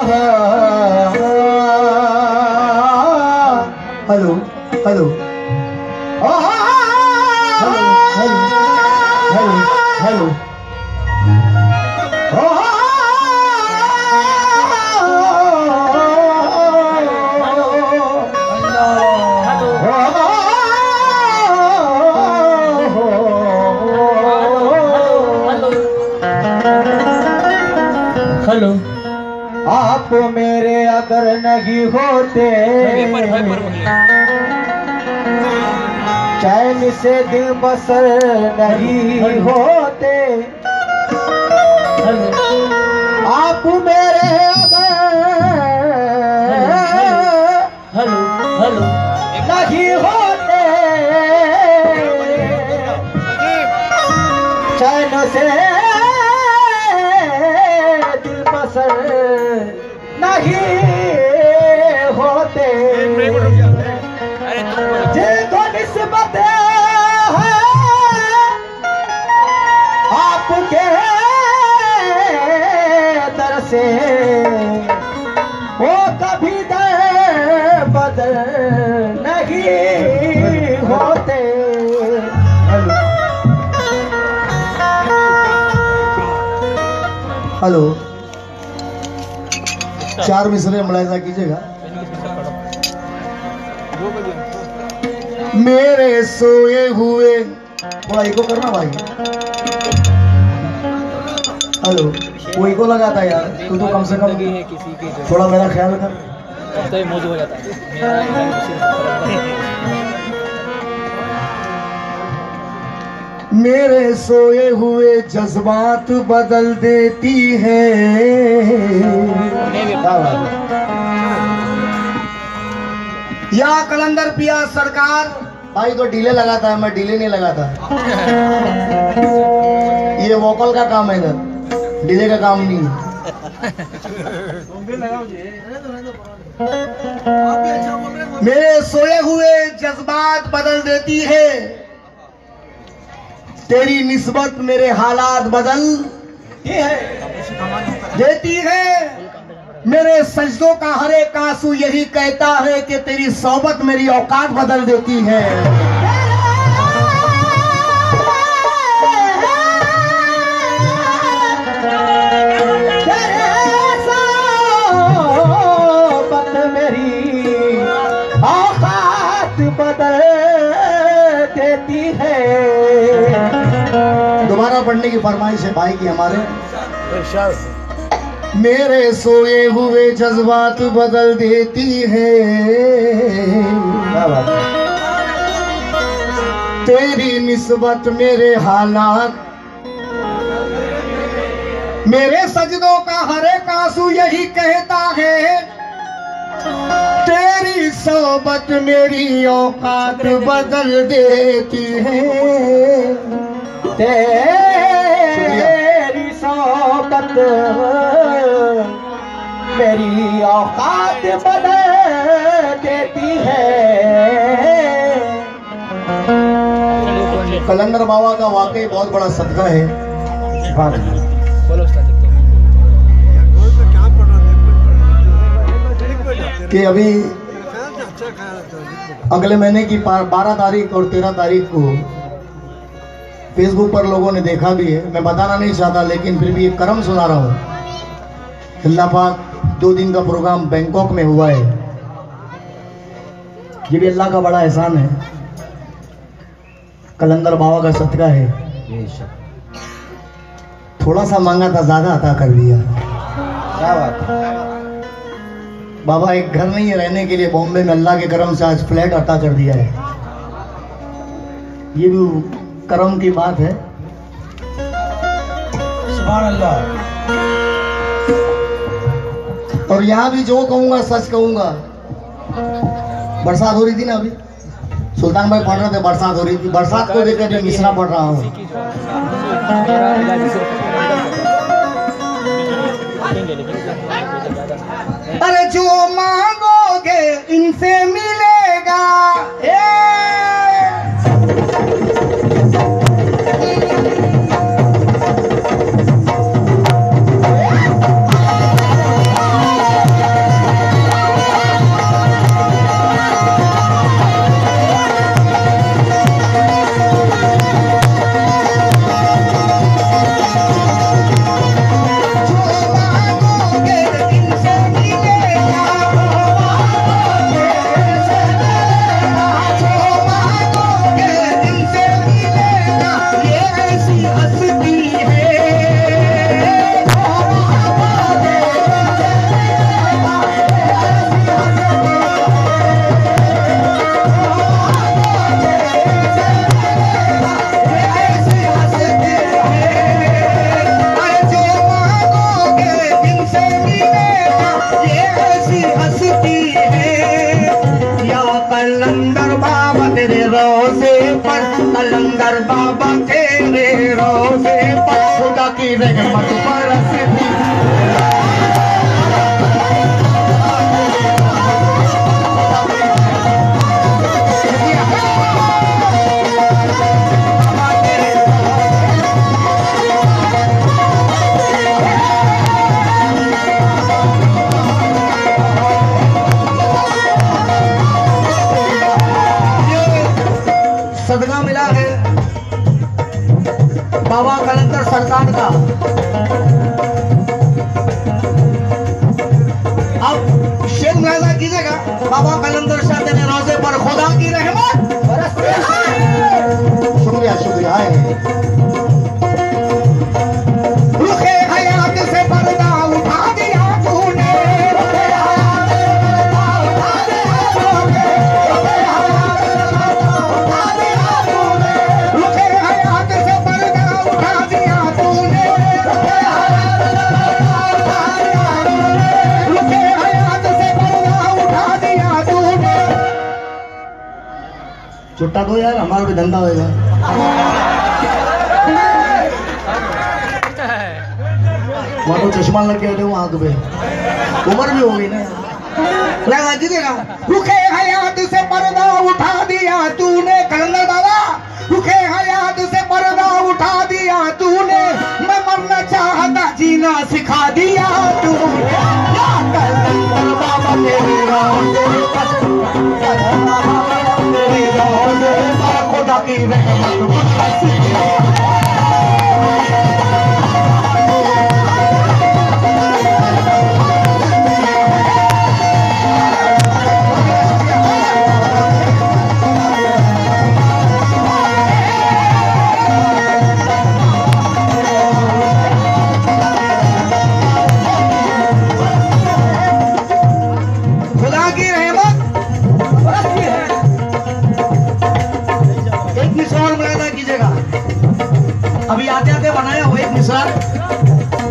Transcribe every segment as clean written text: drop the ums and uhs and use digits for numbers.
Hello hello hello hello hello. आप मेरे अगर नहीं होते चैन से दिल बसर नहीं होते। आप मेरे अगर नहीं होते चैन से दिल बसर नहीं होते। जिनको निस्बत है आपके दर से वो कभी दर बदर नहीं होते। हेलो 4 मिसरे मुलायजा कीजिएगा। मेरे सोए हुए थोड़ा इको करना भाई। हेलो वो इको लगाता है यार, तू तो कम से कम थोड़ा मेरा ख्याल कर। तो मौज हो जाता है। मेरे सोए हुए जज्बात बदल देती है। या कलंदर पिया सरकार भाई तो डीले लगाता है, मैं डीले नहीं लगाता। ये वोकल का काम है, इधर डीले का काम नहीं है। मेरे सोए हुए जज्बात बदल देती है, तेरी निस्बत मेरे हालात बदल देती है। मेरे सजदों का हर एक आंसू यही कहता है कि तेरी सोबत मेरी औकात बदल देती है। सोबत मेरी औकात बदल देती है। दोबारा पढ़ने की फरमाइश है भाई की हमारे। मेरे सोए हुए जज्बात बदल देती है, तेरी निस्बत मेरे हालात। मेरे सजदों का हर एक आंसू यही कहता है, तेरी सोबत मेरी औकात बदल देती है। तेरी सोबत मेरी औकात बदल देती है। कलंदर बाबा का वाकई बहुत बड़ा सदका है कि अभी अगले महीने की 12 तारीख और 13 तारीख को फेसबुक पर लोगों ने देखा भी है। मैं बताना नहीं चाहता लेकिन फिर भी एक करम सुना रहा हूँ। अल्लाह पाक 2 दिन का प्रोग्राम बैंकॉक में हुआ है। ये भी अल्लाह का बड़ा एहसान है, कलंदर बाबा का सदका है। थोड़ा सा मांगा था, ज्यादा अता कर दिया। क्या बात है बाबा, एक घर नहीं है रहने के लिए बॉम्बे में, अल्लाह के करम से आज फ्लैट अता कर दिया है। ये भी करम की बात है। सुभान अल्लाह। और यहाँ भी जो कहूंगा सच कहूंगा। बरसात हो रही थी ना, अभी सुल्तान भाई पढ़ रहे थे, बरसात हो रही थी। बरसात को देखकर मैं मिसरा पढ़ रहा हूँ। अरे जो मांगोगे इनसे मिलेगा। रहमत बरसती। सदका मिला है बाबा कलंदर सरकार का। अब शेर मुलाजा कीजिएगा, बाबा कलंदर शाह ने रोजे पर खुदा की रहमत बरसती है। शुक्रिया शुक्रिया। रुखे हयात से पर्दा उठा दिया तूने, रुखे हयात से पर्दा उठा दिया तूने, रुखे हयात से पर्दा उठा दिया तूने, रुखे हयात से पर्दा उठा दिया तूने। छुट्टा दो यार, हमारा भी धंधा होगा। वहाँ तो चश्मा लग गया थे आंख पे, उम्र भी हो गई ना। रुखे हयात से पर्दा उठा दिया तूने, कलंदर बाबा रुखे हयात से पर्दा उठा दिया तूने, मैं मरना चाहता जीना सिखा दिया तूने। कलंदर बाबा तेरी खुदा की रहमत बरसती है। अभी आते आते बनाया हुआ एक मिसाल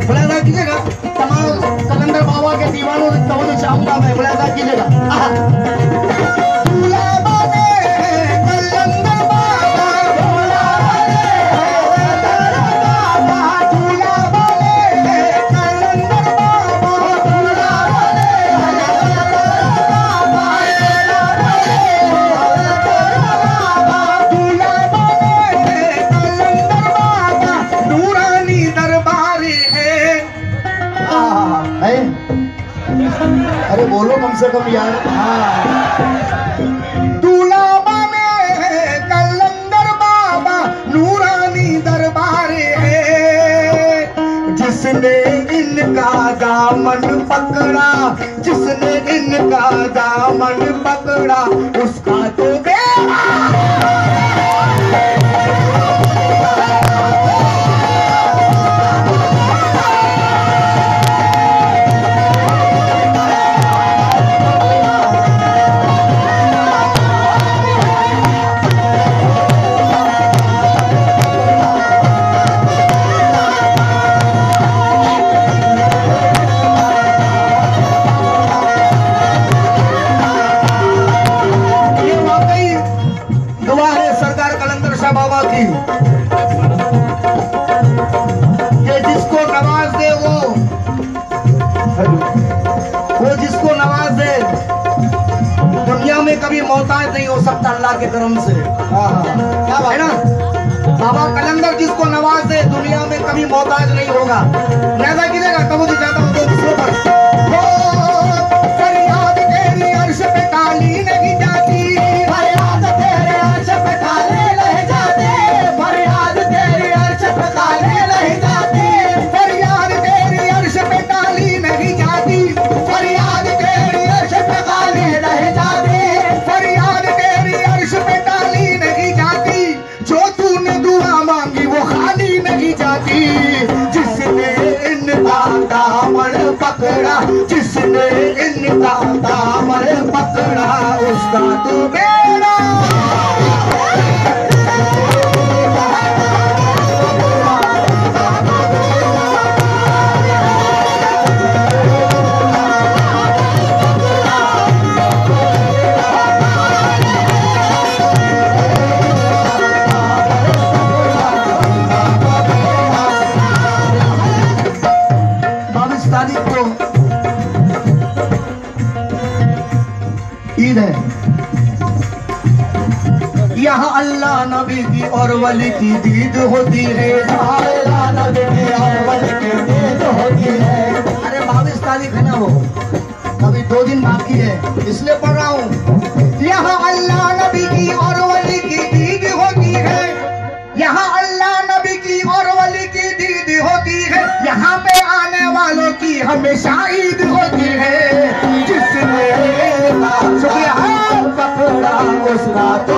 बुलादा कीजिएगा। तमाम कलंदर बाबा के दीवानों से तवज्जो चाहूंगा मैं, बुलादा कीजिएगा। अरे बोलो कम से कम यार। दूल्हा बने कलंदर बाबा नूरानी दरबार है, जिसने इनका दामन पकड़ा, जिसने इनका दामन पकड़ा उसका तो बाबा की। ये जिसको नवाज दे वो जिसको नवाज दे दुनिया में कभी मोहताज नहीं हो सकता अल्लाह के करम से। क्या बात है ना, बाबा कलंदर जिसको नवाज दे दुनिया में कभी मोहताज नहीं होगा। लिहाजा कीजिएगा तब मुझे ज्यादा होते दूसरों पर। फरियाद तेरी अर्श पे काली नहीं जाती, फरियाद तेरे अर्श पे काले नहीं जाते, फरियाद तेरी अर्श पे काले नहीं जाते, फरियाद तेरी अर्श पे काली नहीं जाती, फरियाद तेरी अर्श पे काली नहीं जाती, फरियाद तेरी अर्श पे काली नहीं जाती, जो तूने दुआ मांगी वो खाली नहीं जाती। जिसने इनका दामन पकड़ा, जिसने इनका दामन पकड़ा उसका तो बेड़ा। मस्जिद है, यहाँ अल्लाह नबी की और वली की दीद होती है। अल्लाह नबी की और वली की दीद होती है। अरे 22 तारीख है ना, वो अभी 2 दिन बाकी है, इसलिए पढ़ रहा हूँ। यहाँ अल्लाह नबी की और वली की दीद होती है, यहाँ अल्लाह नबी की और वली की दीद होती है। यहाँ पे आने वालों की हमेशा ईद होती है। जिसने शुक्रिया पकड़ा उसका तो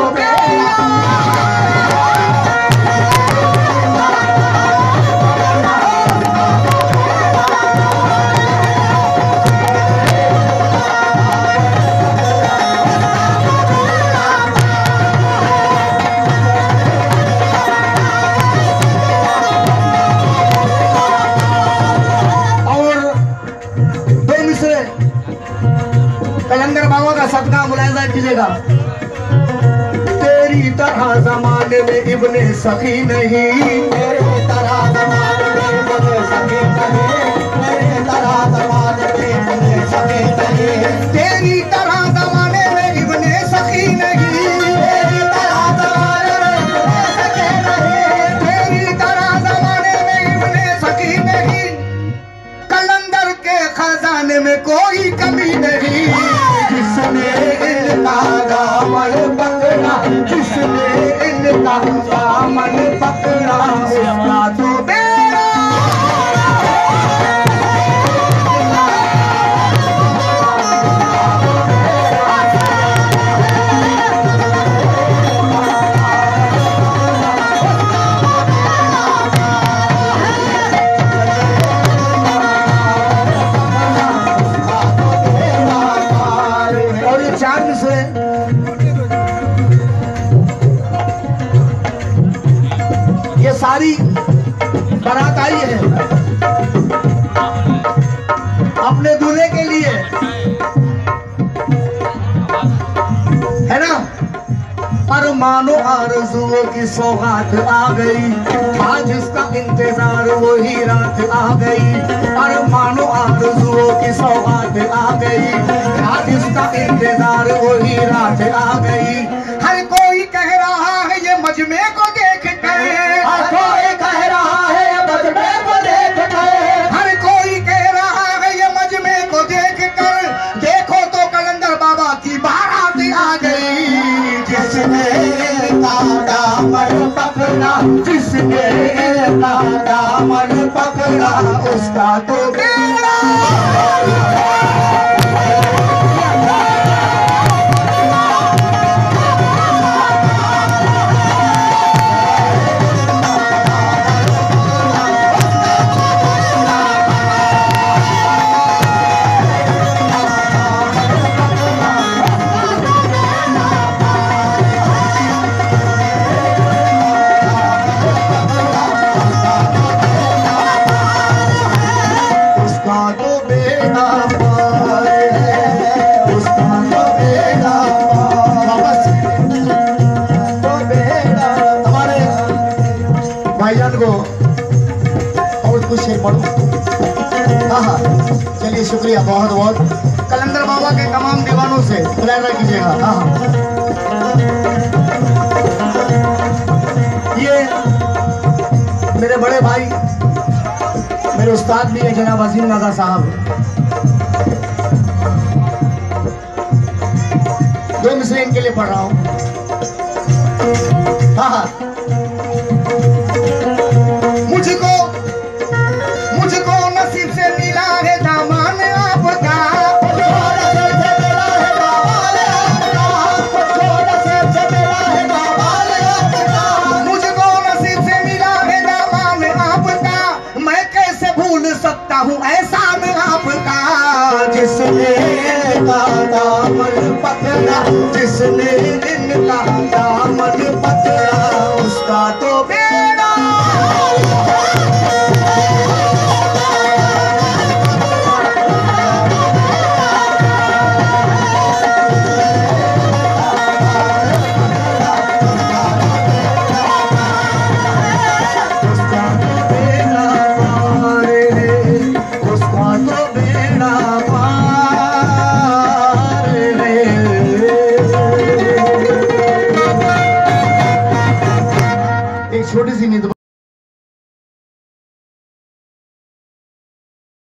कलंदर बाबा का सदका मुलायजा कीजिएगा। तेरी तरह जमाने में इब्ने सखी नहीं, तेरी तरह जमाने में इब्ने सखी नहीं, तेरी तरह जमाने में इब्ने सखी नहीं, तेरी तरह जमाने में इब्ने सखी नहीं, तेरी तरह जमाने में इब्ने सखी नहीं, तेरी तरह जमाने में इब्ने सखी नहीं। कलंदर के खजाने में कोई कमी नहीं। जिसने इनका दामन पकड़ा, जिसने इनका दामन पकड़ा उसका तो बेड़ा। और ये 4 मिसरे ये सारी बारात आई है अपने दूल्हे के लिए, है ना। अरमानो आरज़ुओं की सौगात आ गई, आज इसका इंतजार वही रात आ गई। अरमानो आरज़ुओं की सौगात आ गई, आज इसका इंतजार वही रात आ गई। हर कोई कह रहा है ये मजमे को देख कर, हर कोई कह रहा है ये मजमे को देख कर, हर कोई कह रहा है ये मजमे को देख कर। देखो तो कलंदर बाबा की बारात आ गई। जिसने दामन पकड़ा, जिसने दामन पकड़ा उसका तो बेड़ा। भाईजान को और कुछ शेर पढ़ो। हाँ, चलिए शुक्रिया बहुत बहुत। कलंदर बाबा के तमाम दीवानों से मुलायजा कीजिएगा। हाँ, ये मेरे बड़े भाई, मेरे उस्ताद भी है जनाब अजीम नागा साहब। 2 मिसरे इनके लिए पढ़ रहा हूँ। हाँ, मुझको नसीब से मिला है दामान आपका, मुझको नसीब से मिला है दामान आपका, मुझको नसीब से मिला है दामान आपका, मुझको नसीब से मिला है दामान आपका। मैं कैसे भूल सकता हूँ एहसान आपका। जिसने इनका दामन पकड़ा, जिसने इनका दामन पकड़ा उसका तो बेड़ा। सीमित